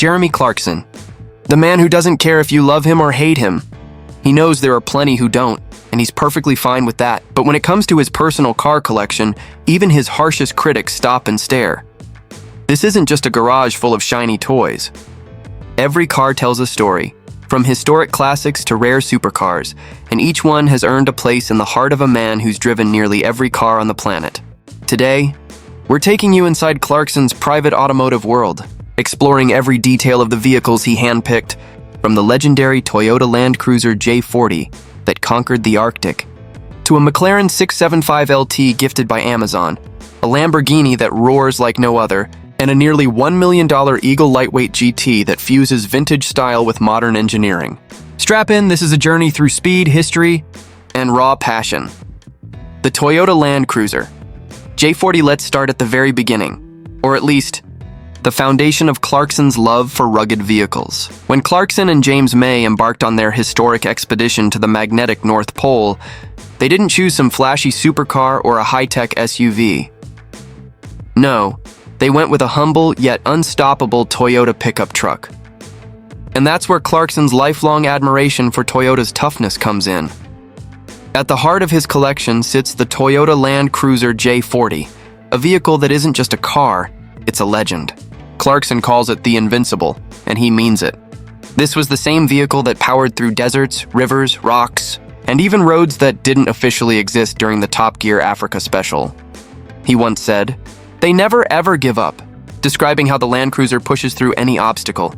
Jeremy Clarkson, the man who doesn't care if you love him or hate him. He knows there are plenty who don't, and he's perfectly fine with that. But when it comes to his personal car collection, even his harshest critics stop and stare. This isn't just a garage full of shiny toys. Every car tells a story, from historic classics to rare supercars, and each one has earned a place in the heart of a man who's driven nearly every car on the planet. Today, we're taking you inside Clarkson's private automotive world, exploring every detail of the vehicles he handpicked, from the legendary Toyota Land Cruiser J40 that conquered the Arctic, to a McLaren 675 LT gifted by Amazon, a Lamborghini that roars like no other, and a nearly $1 million Eagle lightweight GT that fuses vintage style with modern engineering. Strap in, this is a journey through speed, history, and raw passion. The Toyota Land Cruiser J40. Let's start at the very beginning, or at least, the foundation of Clarkson's love for rugged vehicles. When Clarkson and James May embarked on their historic expedition to the magnetic North Pole, they didn't choose some flashy supercar or a high-tech SUV. No, they went with a humble yet unstoppable Toyota pickup truck. And that's where Clarkson's lifelong admiration for Toyota's toughness comes in. At the heart of his collection sits the Toyota Land Cruiser J40, a vehicle that isn't just a car, it's a legend. Clarkson calls it the Invincible, and he means it. This was the same vehicle that powered through deserts, rivers, rocks, and even roads that didn't officially exist during the Top Gear Africa special. He once said, "They never ever give up," describing how the Land Cruiser pushes through any obstacle.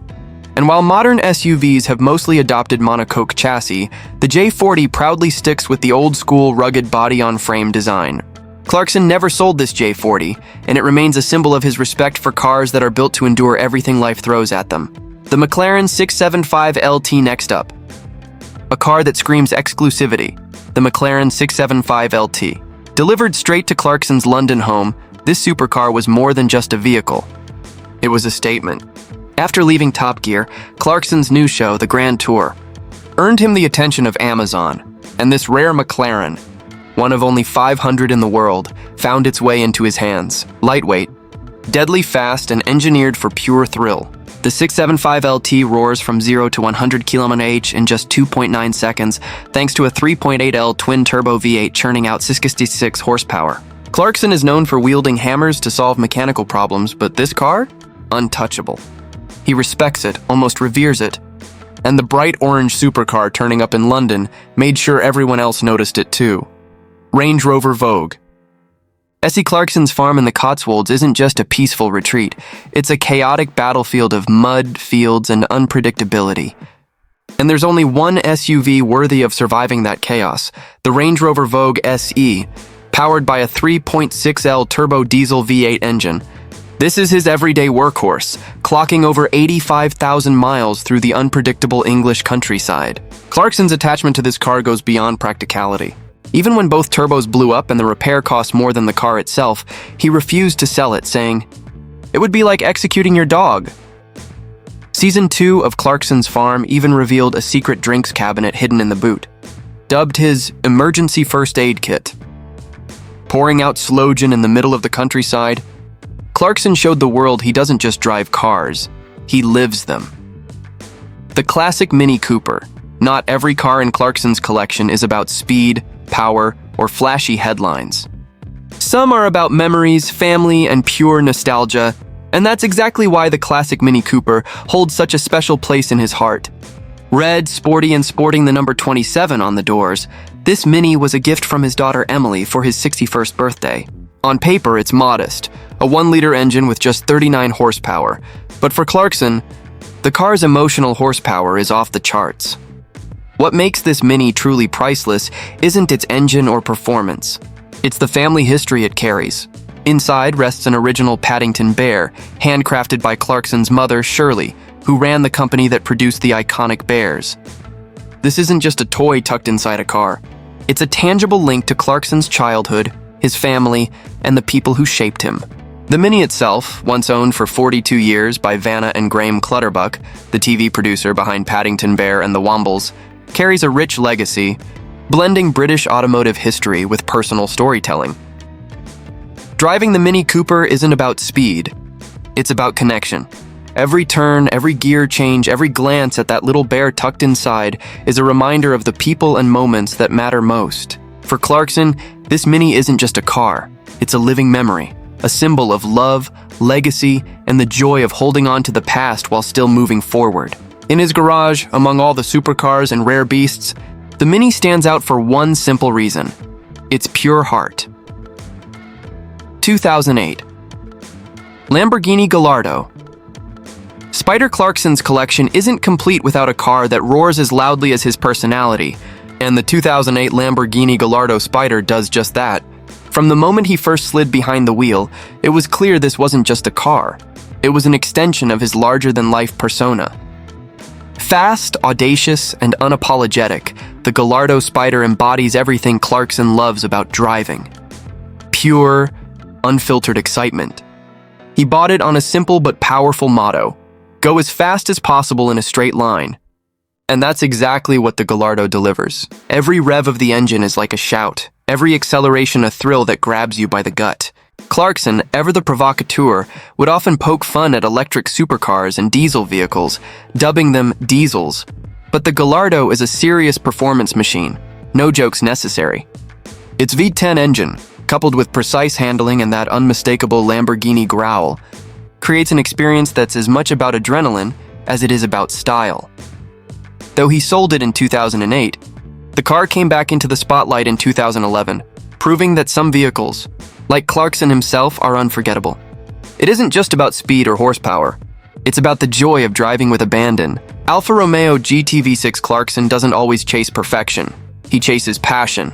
And while modern SUVs have mostly adopted monocoque chassis, the J40 proudly sticks with the old-school rugged body-on-frame design. Clarkson never sold this J40, and it remains a symbol of his respect for cars that are built to endure everything life throws at them. The McLaren 675 LT next up. A car that screams exclusivity, the McLaren 675 LT. Delivered straight to Clarkson's London home, this supercar was more than just a vehicle. It was a statement. After leaving Top Gear, Clarkson's new show, The Grand Tour, earned him the attention of Amazon, and this rare McLaren, one of only 500 in the world, found its way into his hands. Lightweight, deadly fast, and engineered for pure thrill. The 675 LT roars from 0 to 100 km/h in just 2.9 seconds, thanks to a 3.8L twin-turbo V8 churning out 66 horsepower. Clarkson is known for wielding hammers to solve mechanical problems, but this car? Untouchable. He respects it, almost reveres it. And the bright orange supercar turning up in London made sure everyone else noticed it too. Range Rover Vogue. S.E. Clarkson's farm in the Cotswolds isn't just a peaceful retreat. It's a chaotic battlefield of mud, fields, and unpredictability. And there's only one SUV worthy of surviving that chaos, the Range Rover Vogue SE, powered by a 3.6L turbo diesel V8 engine. This is his everyday workhorse, clocking over 85,000 miles through the unpredictable English countryside. Clarkson's attachment to this car goes beyond practicality. Even when both turbos blew up and the repair cost more than the car itself, he refused to sell it, saying, "It would be like executing your dog." Season 2 of Clarkson's farm even revealed a secret drinks cabinet hidden in the boot, dubbed his emergency first aid kit. Pouring out slow gin in the middle of the countryside, Clarkson showed the world he doesn't just drive cars, he lives them. The classic Mini Cooper. Not every car in Clarkson's collection is about speed, power, or flashy headlines. Some are about memories, family, and pure nostalgia, and that's exactly why the classic Mini Cooper holds such a special place in his heart. Red, sporty, and sporting the number 27 on the doors, this Mini was a gift from his daughter Emily for his 61st birthday. On paper, it's modest, a 1-liter engine with just 39 horsepower, but for Clarkson, the car's emotional horsepower is off the charts. What makes this Mini truly priceless isn't its engine or performance. It's the family history it carries. Inside rests an original Paddington bear, handcrafted by Clarkson's mother, Shirley, who ran the company that produced the iconic bears. This isn't just a toy tucked inside a car. It's a tangible link to Clarkson's childhood, his family, and the people who shaped him. The Mini itself, once owned for 42 years by Vanna and Graham Clutterbuck, the TV producer behind Paddington Bear and the Wombles, carries a rich legacy, blending British automotive history with personal storytelling. Driving the Mini Cooper isn't about speed, it's about connection. Every turn, every gear change, every glance at that little bear tucked inside is a reminder of the people and moments that matter most. For Clarkson, this Mini isn't just a car. It's a living memory, a symbol of love, legacy, and the joy of holding on to the past while still moving forward. In his garage, among all the supercars and rare beasts, the Mini stands out for one simple reason: its pure heart. 2008. Lamborghini Gallardo. Spider Clarkson's collection isn't complete without a car that roars as loudly as his personality, and the 2008 Lamborghini Gallardo Spider does just that. From the moment he first slid behind the wheel, it was clear this wasn't just a car. It was an extension of his larger-than-life persona. Fast, audacious, and unapologetic, the Gallardo Spider embodies everything Clarkson loves about driving. Pure, unfiltered excitement. He bought it on a simple but powerful motto: go as fast as possible in a straight line. And that's exactly what the Gallardo delivers. Every rev of the engine is like a shout, every acceleration a thrill that grabs you by the gut. Clarkson, ever the provocateur, would often poke fun at electric supercars and diesel vehicles, dubbing them diesels. But the Gallardo is a serious performance machine, no jokes necessary. Its V10 engine, coupled with precise handling and that unmistakable Lamborghini growl, creates an experience that's as much about adrenaline as it is about style. Though he sold it in 2008, the car came back into the spotlight in 2011, proving that some vehicles, like Clarkson himself, are unforgettable. It isn't just about speed or horsepower. It's about the joy of driving with abandon. Alfa Romeo GT V6 Clarkson doesn't always chase perfection. He chases passion.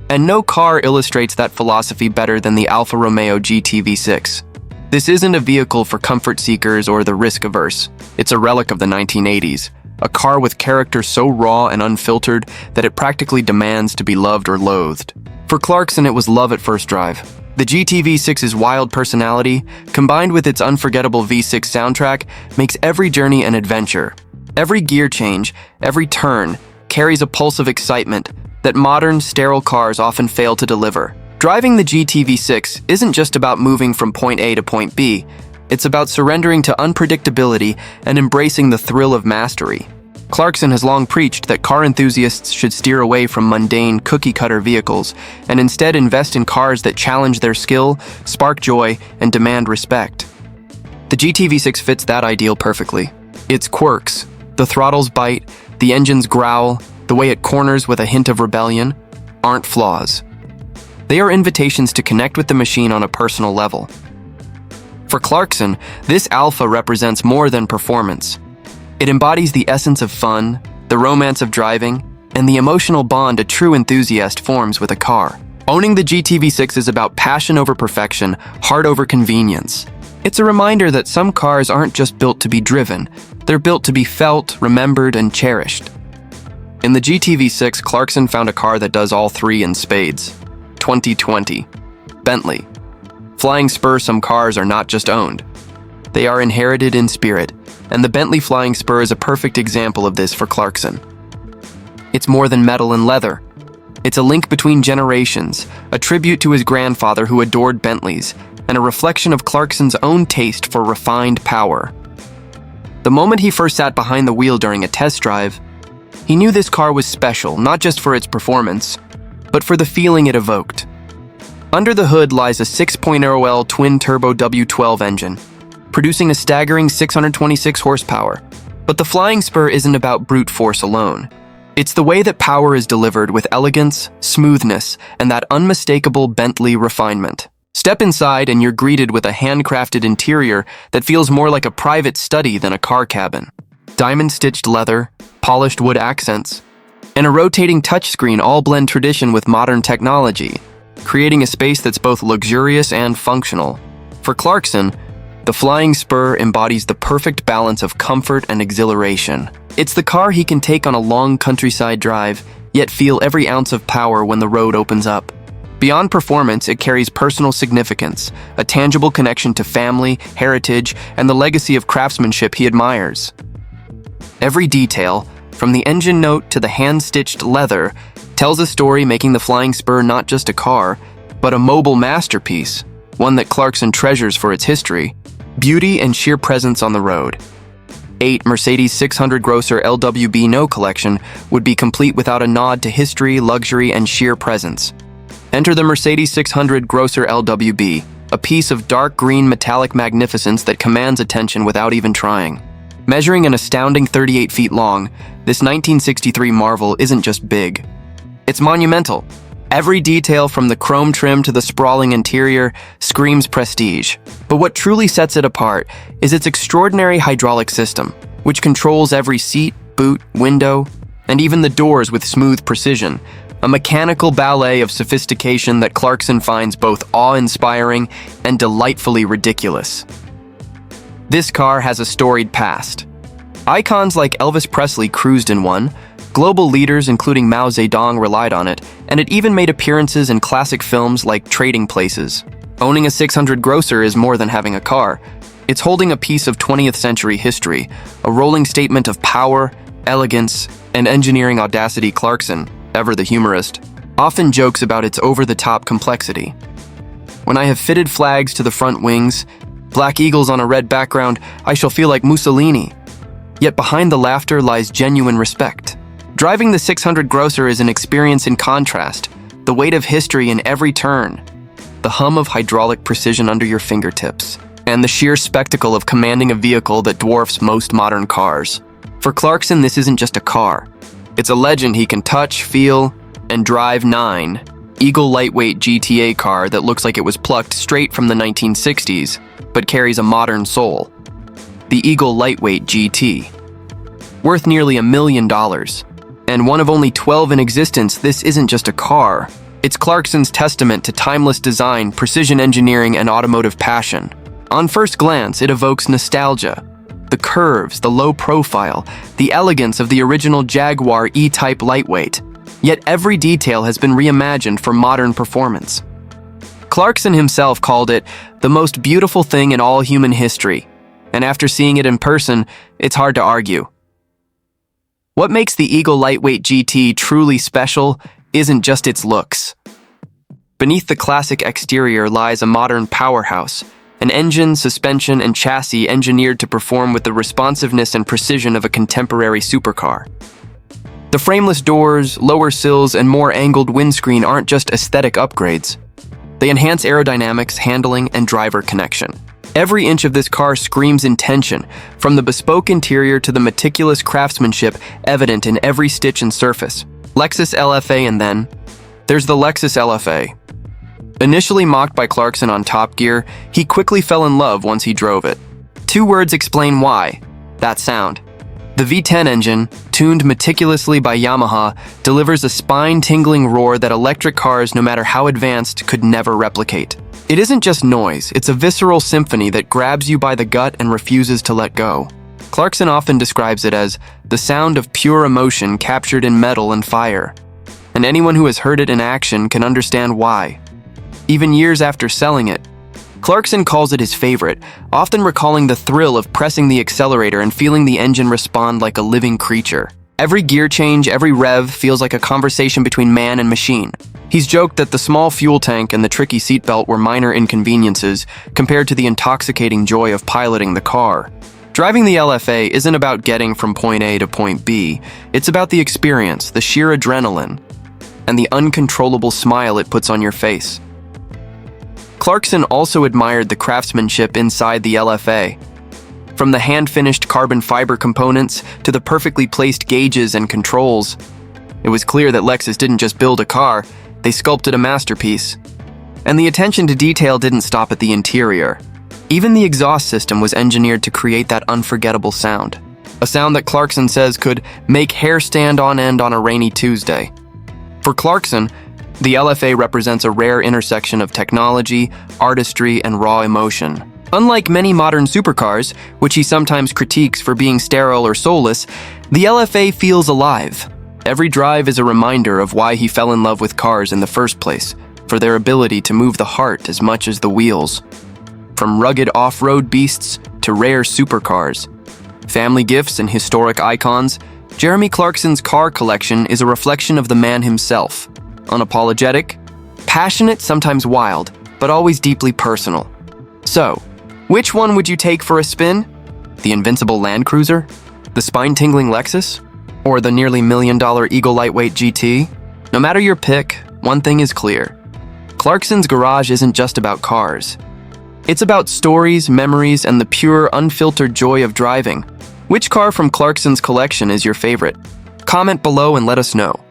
And no car illustrates that philosophy better than the Alfa Romeo GT V6. This isn't a vehicle for comfort seekers or the risk-averse. It's a relic of the 1980s, a car with character so raw and unfiltered that it practically demands to be loved or loathed. For Clarkson, it was love at first drive. The GT V6's wild personality, combined with its unforgettable V6 soundtrack, makes every journey an adventure. Every gear change, every turn, carries a pulse of excitement that modern, sterile cars often fail to deliver. Driving the GT V6 isn't just about moving from point A to point B. It's about surrendering to unpredictability and embracing the thrill of mastery. Clarkson has long preached that car enthusiasts should steer away from mundane, cookie-cutter vehicles and instead invest in cars that challenge their skill, spark joy, and demand respect. The GT V6 fits that ideal perfectly. Its quirks, the throttle's bite, the engine's growl, the way it corners with a hint of rebellion, aren't flaws. They are invitations to connect with the machine on a personal level. For Clarkson, this Alfa represents more than performance. It embodies the essence of fun, the romance of driving, and the emotional bond a true enthusiast forms with a car. Owning the GT V6 is about passion over perfection, heart over convenience. It's a reminder that some cars aren't just built to be driven, they're built to be felt, remembered, and cherished. In the GT V6, Clarkson found a car that does all three in spades. 2020. Bentley. Flying Spur. Some cars are not just owned. They are inherited in spirit, and the Bentley Flying Spur is a perfect example of this for Clarkson. It's more than metal and leather. It's a link between generations, a tribute to his grandfather who adored Bentleys, and a reflection of Clarkson's own taste for refined power. The moment he first sat behind the wheel during a test drive, he knew this car was special, not just for its performance, but for the feeling it evoked. Under the hood lies a 6.0L twin-turbo W12 engine, producing a staggering 626 horsepower. But the Flying Spur isn't about brute force alone. It's the way that power is delivered with elegance, smoothness, and that unmistakable Bentley refinement. Step inside and you're greeted with a handcrafted interior that feels more like a private study than a car cabin. Diamond-stitched leather, polished wood accents, and a rotating touchscreen all blend tradition with modern technology, creating a space that's both luxurious and functional. For Clarkson, the Flying Spur embodies the perfect balance of comfort and exhilaration. It's the car he can take on a long countryside drive, yet feel every ounce of power when the road opens up. Beyond performance, it carries personal significance, a tangible connection to family, heritage, and the legacy of craftsmanship he admires. Every detail, from the engine note to the hand-stitched leather, tells a story, making the Flying Spur not just a car, but a mobile masterpiece, one that Clarkson treasures for its history. Beauty and sheer presence on the road. 8. Mercedes 600 Grosser LWB No collection would be complete without a nod to history, luxury, and sheer presence. Enter the Mercedes 600 Grosser LWB, a piece of dark green metallic magnificence that commands attention without even trying. Measuring an astounding 38 feet long, this 1963 marvel isn't just big. It's monumental. Every detail from the chrome trim to the sprawling interior screams prestige. But what truly sets it apart is its extraordinary hydraulic system, which controls every seat, boot, window, and even the doors with smooth precision, a mechanical ballet of sophistication that Clarkson finds both awe-inspiring and delightfully ridiculous. This car has a storied past. Icons like Elvis Presley cruised in one, global leaders including Mao Zedong relied on it, and it even made appearances in classic films like Trading Places. Owning a 600 Grosser is more than having a car. It's holding a piece of 20th century history, a rolling statement of power, elegance, and engineering audacity. Clarkson, ever the humorist, often jokes about its over-the-top complexity. When I have fitted flags to the front wings, black eagles on a red background, I shall feel like Mussolini. Yet behind the laughter lies genuine respect. Driving the 600 Grosser is an experience in contrast, the weight of history in every turn, the hum of hydraulic precision under your fingertips, and the sheer spectacle of commanding a vehicle that dwarfs most modern cars. For Clarkson, this isn't just a car. It's a legend he can touch, feel, and drive. 9. Eagle lightweight GTA car that looks like it was plucked straight from the 1960s, but carries a modern soul. The Eagle Lightweight GT. Worth nearly $1 million. And one of only 12 in existence, this isn't just a car. It's Clarkson's testament to timeless design, precision engineering, and automotive passion. On first glance, it evokes nostalgia. The curves, the low profile, the elegance of the original Jaguar E-Type lightweight. Yet every detail has been reimagined for modern performance. Clarkson himself called it the most beautiful thing in all human history. And after seeing it in person, it's hard to argue. What makes the Eagle Lightweight GT truly special isn't just its looks. Beneath the classic exterior lies a modern powerhouse, an engine, suspension, and chassis engineered to perform with the responsiveness and precision of a contemporary supercar. The frameless doors, lower sills, and more angled windscreen aren't just aesthetic upgrades. They enhance aerodynamics, handling, and driver connection. Every inch of this car screams intention, from the bespoke interior to the meticulous craftsmanship evident in every stitch and surface. Lexus LFA, and then there's the Lexus LFA. Initially mocked by Clarkson on Top Gear, he quickly fell in love once he drove it. 2 words explain why: that sound. The V10 engine, tuned meticulously by Yamaha, delivers a spine-tingling roar that electric cars, no matter how advanced, could never replicate. It isn't just noise, it's a visceral symphony that grabs you by the gut and refuses to let go. Clarkson often describes it as the sound of pure emotion captured in metal and fire. And anyone who has heard it in action can understand why. Even years after selling it, Clarkson calls it his favorite, often recalling the thrill of pressing the accelerator and feeling the engine respond like a living creature. Every gear change, every rev feels like a conversation between man and machine. He's joked that the small fuel tank and the tricky seatbelt were minor inconveniences compared to the intoxicating joy of piloting the car. Driving the LFA isn't about getting from point A to point B. It's about the experience, the sheer adrenaline, and the uncontrollable smile it puts on your face. Clarkson also admired the craftsmanship inside the LFA. From the hand-finished carbon fiber components to the perfectly placed gauges and controls, it was clear that Lexus didn't just build a car, they sculpted a masterpiece. And the attention to detail didn't stop at the interior. Even the exhaust system was engineered to create that unforgettable sound. A sound that Clarkson says could make hair stand on end on a rainy Tuesday. For Clarkson, the LFA represents a rare intersection of technology, artistry, and raw emotion. Unlike many modern supercars, which he sometimes critiques for being sterile or soulless, the LFA feels alive. Every drive is a reminder of why he fell in love with cars in the first place, for their ability to move the heart as much as the wheels. From rugged off-road beasts to rare supercars, family gifts and historic icons, Jeremy Clarkson's car collection is a reflection of the man himself. Unapologetic, passionate, sometimes wild, but always deeply personal. So, Which one would you take for a spin? The invincible Land Cruiser? The spine-tingling Lexus? Or the nearly $1 million Eagle Lightweight GT? No matter your pick, one thing is clear. Clarkson's garage isn't just about cars. It's about stories, memories, and the pure, unfiltered joy of driving. Which car from Clarkson's collection is your favorite? Comment below and let us know.